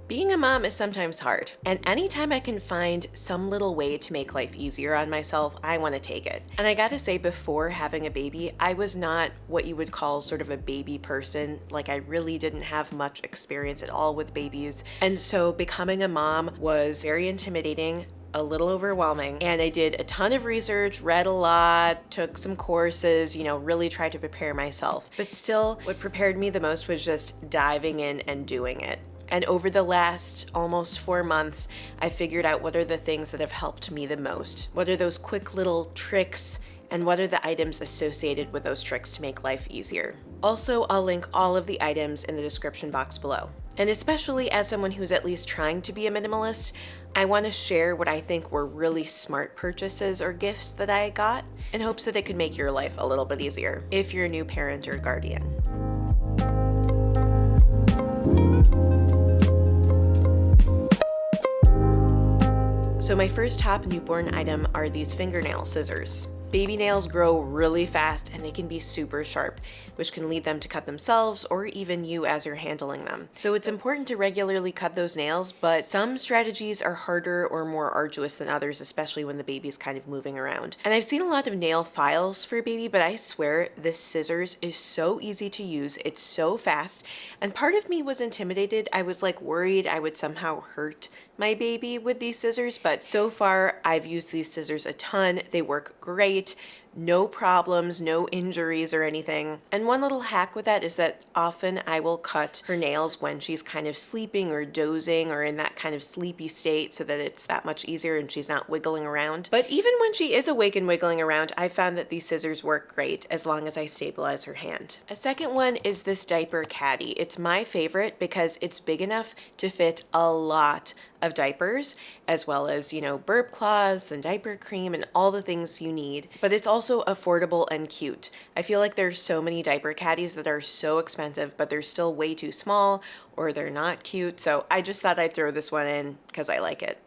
Being a mom is sometimes hard, and anytime I can find some little way to make life easier on myself, I want to take it. And I gotta say, before having a baby, I was not what you would call sort of a baby person. Like, I really didn't have much experience at all with babies. And so becoming a mom was very intimidating, a little overwhelming, and I did a ton of research, read a lot, took some courses, really tried to prepare myself. But still, what prepared me the most was just diving in and doing it. And over the last almost 4 months, I figured out what are the things that have helped me the most. What are those quick little tricks, and what are the items associated with those tricks to make life easier. Also, I'll link all of the items in the description box below. And especially as someone who's at least trying to be a minimalist, I want to share what I think were really smart purchases or gifts that I got in hopes that it could make your life a little bit easier if you're a new parent or guardian. So my first top newborn item are these fingernail scissors. Baby nails grow really fast and they can be super sharp, which can lead them to cut themselves or even you as you're handling them. So it's important to regularly cut those nails, but some strategies are harder or more arduous than others, especially when the baby's kind of moving around. And I've seen a lot of nail files for a baby, but I swear this scissors is so easy to use. It's so fast. And part of me was intimidated. I was like worried I would somehow hurt my baby with these scissors, but so far I've used these scissors a ton. They work great. No problems, no injuries or anything. And one little hack with that is that often I will cut her nails when she's kind of sleeping or dozing or in that kind of sleepy state so that it's that much easier and she's not wiggling around. But even when she is awake and wiggling around, I found that these scissors work great as long as I stabilize her hand. A second one is this Diaper Caddy. It's my favorite because it's big enough to fit a lot of diapers, as well as, burp cloths and diaper cream and all the things you need. But it's also affordable and cute. I feel like there's so many diaper caddies that are so expensive, but they're still way too small or they're not cute. So I just thought I'd throw this one in because I like it.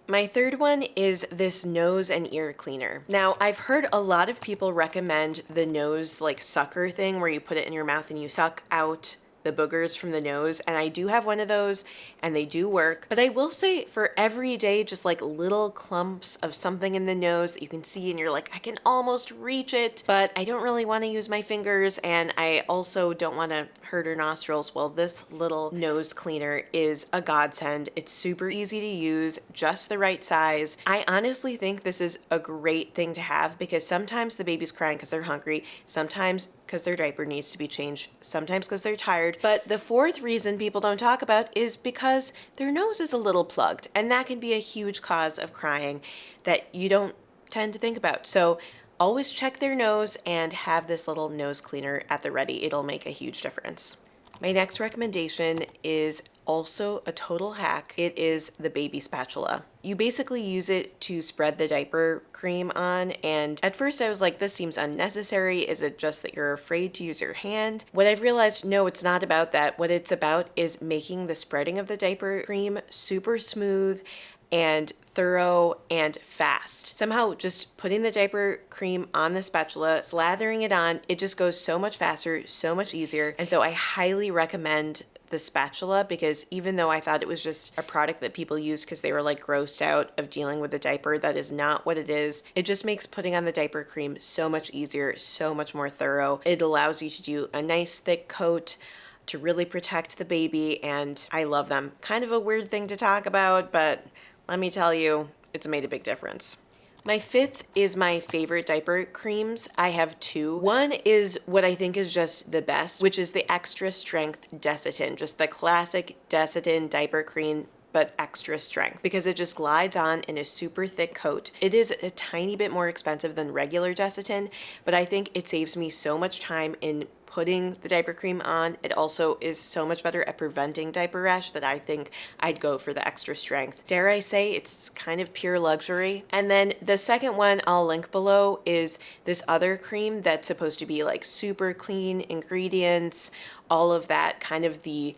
My third one is this nose and ear cleaner. Now, I've heard a lot of people recommend the nose sucker thing where you put it in your mouth and you suck out the boogers from the nose, and I do have one of those and they do work. But I will say for every day, just little clumps of something in the nose that you can see and you're like, I can almost reach it, but I don't really want to use my fingers and I also don't want to hurt her nostrils. Well, this little nose cleaner is a godsend. It's super easy to use, just the right size. I honestly think this is a great thing to have because sometimes the baby's crying because they're hungry, sometimes because their diaper needs to be changed, sometimes because they're tired. But the fourth reason people don't talk about is because their nose is a little plugged, and that can be a huge cause of crying that you don't tend to think about. So always check their nose and have this little nose cleaner at the ready. It'll make a huge difference. My next recommendation is also a total hack. It is the baby spatula. You basically use it to spread the diaper cream on, and at first I was like, this seems unnecessary. Is it just that you're afraid to use your hand? What I've realized, no, it's not about that. What it's about is making the spreading of the diaper cream super smooth and thorough and fast. Somehow just putting the diaper cream on the spatula, slathering it on, it just goes so much faster, so much easier. And so I highly recommend the spatula because even though I thought it was just a product that people used because they were grossed out of dealing with the diaper, that is not what it is. It just makes putting on the diaper cream so much easier, so much more thorough. It allows you to do a nice thick coat to really protect the baby, and I love them. Kind of a weird thing to talk about, but let me tell you, it's made a big difference. My fifth is my favorite diaper creams. I have two. One is what I think is just the best, which is the extra strength Desitin, just the classic Desitin diaper cream, but extra strength because it just glides on in a super thick coat. It is a tiny bit more expensive than regular Desitin, but I think it saves me so much time in putting the diaper cream on. It also is so much better at preventing diaper rash that I think I'd go for the extra strength. Dare I say it's kind of pure luxury. And then the second one I'll link below is this other cream that's supposed to be super clean ingredients, all of that, kind of the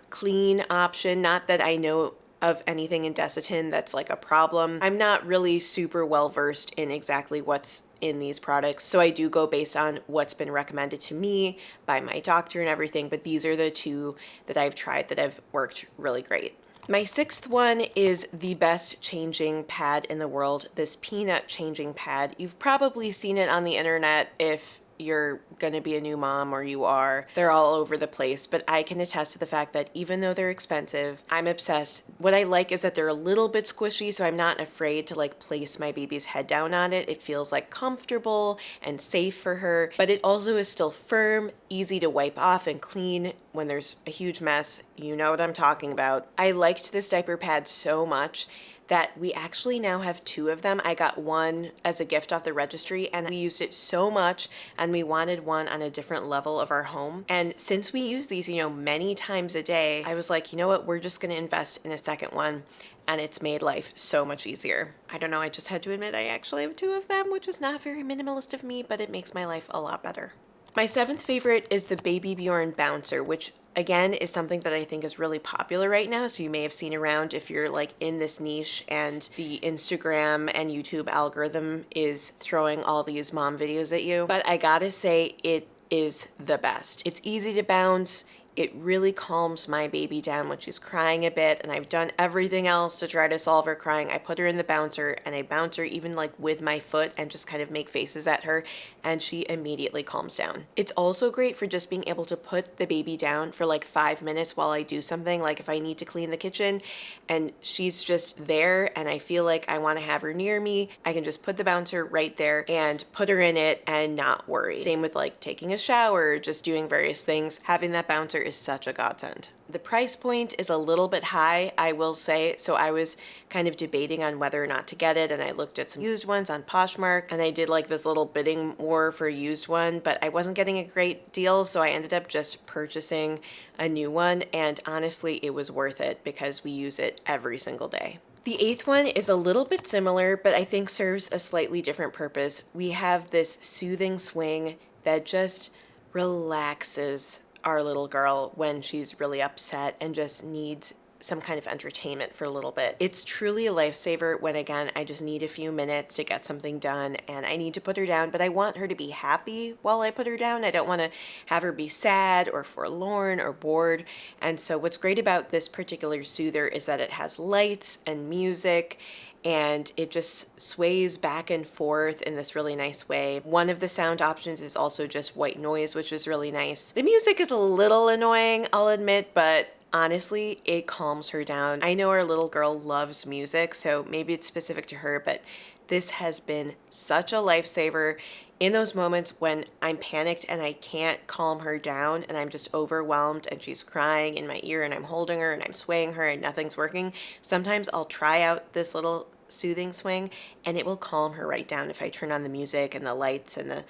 clean option. Not that I know of anything in Desitin that's a problem. I'm not really super well versed in exactly what's in these products, so I do go based on what's been recommended to me by my doctor and everything, but these are the two that I've tried that have worked really great. My sixth one is the best changing pad in the world, this peanut changing pad. You've probably seen it on the internet if you're going to be a new mom or you are. They're all over the place, but I can attest to the fact that even though they're expensive, I'm obsessed. What I like is that they're a little bit squishy, so I'm not afraid to like place my baby's head down on it. It feels like comfortable and safe for her, but it also is still firm, easy to wipe off and clean when there's a huge mess. You know what I'm talking about. I liked this diaper pad so much that we actually now have two of them. I got one as a gift off the registry and we used it so much and we wanted one on a different level of our home. And since we use these, many times a day, I was like, you know what, we're just gonna invest in a second one. And it's made life so much easier. I don't know, I just had to admit I actually have two of them, which is not very minimalist of me, but it makes my life a lot better. My seventh favorite is the Baby Bjorn Bouncer, which again is something that I think is really popular right now. So you may have seen around if you're like in this niche and the Instagram and YouTube algorithm is throwing all these mom videos at you. But I gotta say, it is the best. It's easy to bounce. It really calms my baby down when she's crying a bit, and I've done everything else to try to solve her crying. I put her in the bouncer and I bounce her even like with my foot and just kind of make faces at her, and she immediately calms down. It's also great for just being able to put the baby down for like 5 minutes while I do something, like if I need to clean the kitchen and she's just there and I feel like I want to have her near me, I can just put the bouncer right there and put her in it and not worry. Same with like taking a shower, just doing various things. Having that bouncer is such a godsend. The price point is a little bit high, I will say, so I was kind of debating on whether or not to get it, and I looked at some used ones on Poshmark, and I did like this little bidding war for a used one, but I wasn't getting a great deal, so I ended up just purchasing a new one, and honestly, it was worth it because we use it every single day. The eighth one is a little bit similar, but I think serves a slightly different purpose. We have this soothing swing that just relaxes our little girl when she's really upset and just needs some kind of entertainment for a little bit. It's truly a lifesaver when, again, I just need a few minutes to get something done and I need to put her down, but I want her to be happy while I put her down. I don't want to have her be sad or forlorn or bored. And so what's great about this particular soother is that it has lights and music, and it just sways back and forth in this really nice way. One of the sound options is also just white noise, which is really nice. The music is a little annoying, I'll admit, but honestly, it calms her down. I know our little girl loves music, so maybe it's specific to her, but this has been such a lifesaver in those moments when I'm panicked and I can't calm her down and I'm just overwhelmed and she's crying in my ear and I'm holding her and I'm swaying her and nothing's working. Sometimes I'll try out this little soothing swing and it will calm her right down if I turn on the music and the lights and the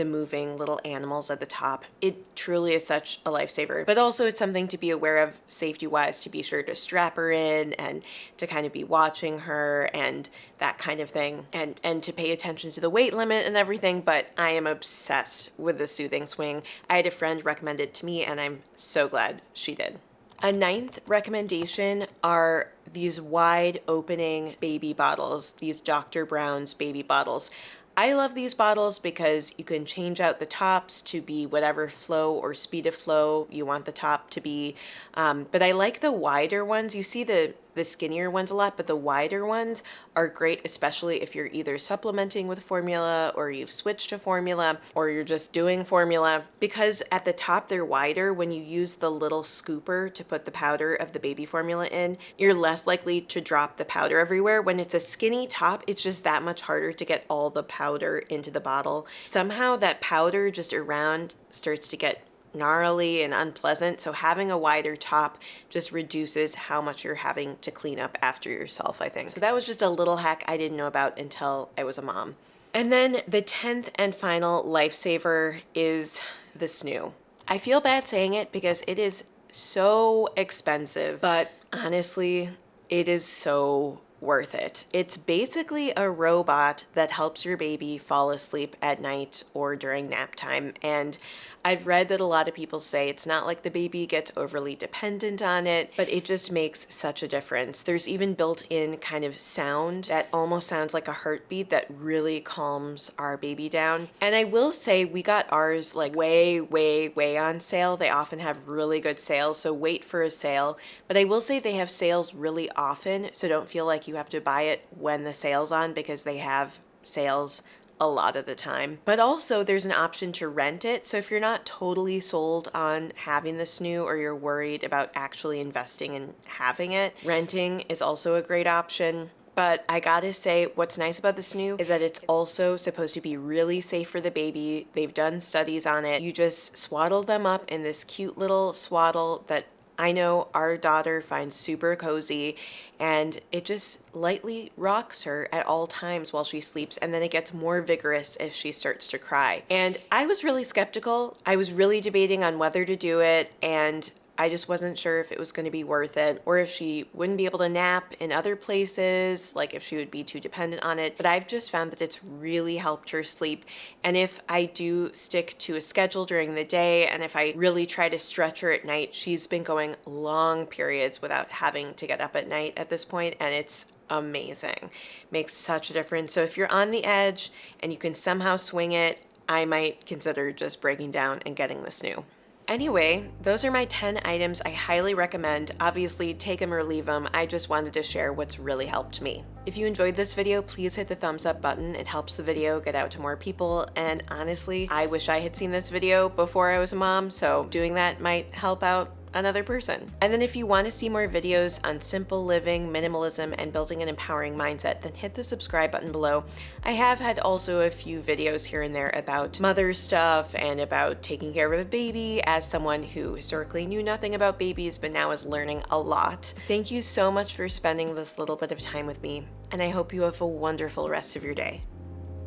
moving little animals at the top. It truly is such a lifesaver, but also it's something to be aware of safety-wise, to be sure to strap her in and to kind of be watching her and that kind of thing, and to pay attention to the weight limit and everything. But I am obsessed with the soothing swing. I had a friend recommend it to me and I'm so glad she did. A ninth recommendation are these wide opening baby bottles, these Dr. Brown's baby bottles. I love these bottles because you can change out the tops to be whatever flow or speed of flow you want the top to be. But I like the wider ones. You see the skinnier ones a lot, but the wider ones are great, especially if you're either supplementing with formula or you've switched to formula or you're just doing formula, because at the top they're wider. When you use the little scooper to put the powder of the baby formula in, you're less likely to drop the powder everywhere. When it's a skinny top, it's just that much harder to get all the powder into the bottle. Somehow that powder just around starts to get gnarly and unpleasant, so having a wider top just reduces how much you're having to clean up after yourself, I think. So that was just a little hack I didn't know about until I was a mom. And then the 10th and final lifesaver is the Snoo. I feel bad saying it because it is so expensive, but honestly, it is so worth it. It's basically a robot that helps your baby fall asleep at night or during nap time. And I've read that a lot of people say it's not like the baby gets overly dependent on it, but it just makes such a difference. There's even built-in kind of sound that almost sounds like a heartbeat that really calms our baby down. And I will say we got ours like way on sale. They often have really good sales, so wait for a sale. But I will say they have sales really often, so don't feel like you have to buy it when the sale's on, because they have sales a lot of the time. But also there's an option to rent it. So if you're not totally sold on having the Snoo, or you're worried about actually investing in having it, renting is also a great option. But I gotta say, what's nice about the Snoo is that it's also supposed to be really safe for the baby. They've done studies on it. You just swaddle them up in this cute little swaddle that I know our daughter finds super cozy, and it just lightly rocks her at all times while she sleeps, and then it gets more vigorous if she starts to cry. And I was really skeptical. I was really debating on whether to do it, and I just wasn't sure if it was going to be worth it, or if she wouldn't be able to nap in other places, like if she would be too dependent on it. But I've just found that it's really helped her sleep. And if I do stick to a schedule during the day, and if I really try to stretch her at night, she's been going long periods without having to get up at night at this point, and it's amazing. Makes such a difference. So if you're on the edge and you can somehow swing it, I might consider just breaking down and getting the Snoo. Anyway, those are my 10 items I highly recommend. Obviously, take them or leave them. I just wanted to share what's really helped me. If you enjoyed this video, please hit the thumbs up button. It helps the video get out to more people. And honestly, I wish I had seen this video before I was a mom, so doing that might help out another person. And then if you want to see more videos on simple living, minimalism, and building an empowering mindset, then hit the subscribe button below. I have had also a few videos here and there about mother stuff and about taking care of a baby, as someone who historically knew nothing about babies but now is learning a lot. Thank you so much for spending this little bit of time with me, and I hope you have a wonderful rest of your day.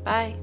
Bye.